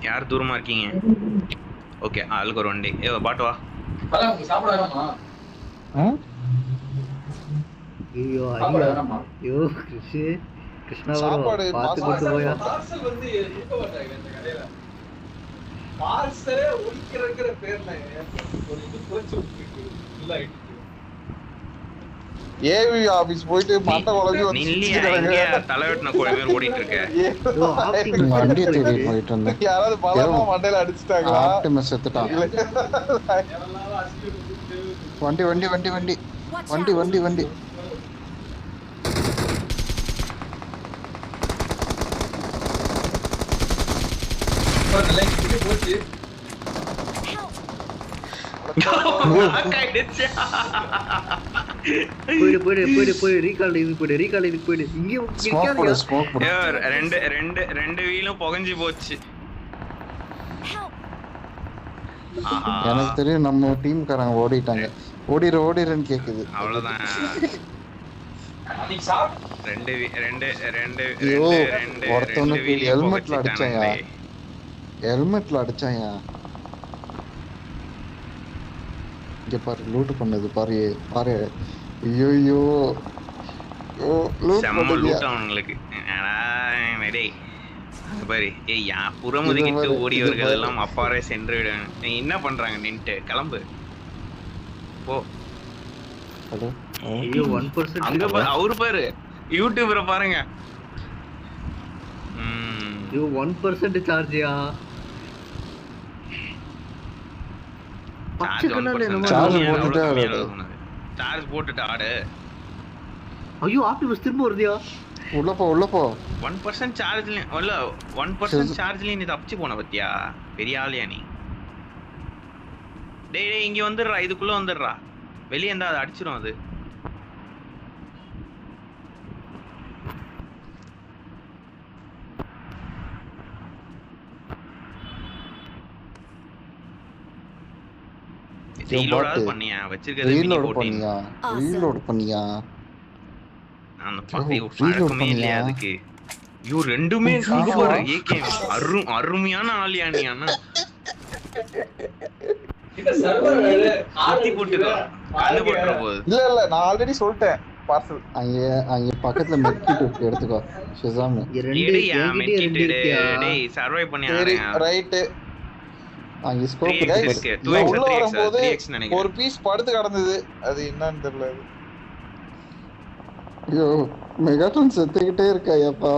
யார் தூரமா இருக்கீங்க? ஓகே ஆளுக்கு ஒரு வண்டி. பாட்டு வா. சாப்பிட வேணாமா? ஐயோ ஐயோ கிருஷ்ணா சாப்பாடு பார்த்து கொண்டு போயா. பார்சல் வந்து இருக்க மாட்டாங்க இந்த கடையில. பார்சலே ஒழிக்கிறங்கிற பேர்ல ஒரு இது போச்சு இல்ல. ஏவி ஆபீஸ் போயிட்டு மண்டை உலகி வந்து தலைவெட்டின கோழி பேர் ஓடிட்டு இருக்க. வண்டியை தேடி போயிட்டு இருந்தேன். யாராவது பலமா மண்டையில அடிச்சுட்டாங்களா? ஆப்டிமஸ் செத்துட்டான். வண்டி வண்டி வண்டி வண்டி வண்டி வண்டி வண்டி போச்சு. போயிடு போயிடு போயிடு போயிடு ரீகால் இதுக்கு போயிடு ரீகால் இதுக்கு போயிடு. இங்க ரெண்டு வீலும் புகஞ்சு போச்சு. எனக்கு தெரியும் நம்ம டீம்காரங்க ஓடிட்டாங்க. ஓடிறன்னு கேக்குது. அவ்வளவுதான். ஒருத்தவனுக்கு ஹெல்மெட்ல அடிச்சாயா. இங்க பாரு லூட் பண்ணது பாரு பாரு. ஐயோ அவங்களுக்கு பாரு. புறமுதுகிட்டு ஓடியவர்கள் எல்லாம் அப்பாறை சென்று விட. நீ என்ன பண்றாங்க நின்ட்டு கிளம்பு போ. அவரு பாரு யூடியூபரை பாருங்க. 1% சார்ஜியா. சார்ஜ் போட்டுட்டு ஆடு. ஐயோ ஆப்டிமஸ் திரும்ப வருதியா. உள்ள போ 1% சார்ஜ்ல இல்ல 1% சார்ஜ்ல நீ தப்பிச்சு போன பத்தியா. பெரிய ஆளியா நீ. டேய் இங்க வந்துடுறா. இதுக்குள்ள வந்துடுறா. வெளியே இருந்தா அதை அடிச்சிடும். அது பண்ணியா வச்சிருக்கது அதுக்கு. ஐயோ ரெண்டுமே அருமையான ஆளியா நீ. அண்ணா இல்ல நான் ஆல்ரெடி சொல்லிட்டேன். பார்சல் அங்க பக்கத்துல மெட்கிட் இருக்கு எடுத்துக்கோ. ஷிசாம் டேய் சர்வை பண்ணி ரைட். அங்க ஸ்கோப் இருக்கு. உள்ள வரும்போது ஒரு பீஸ் படுத்து கிடந்தது. அது என்னன்னு தெரியல. ஐயோ மெகாட்ரான் செத்துக்கிட்டே இருக்காயப்பா.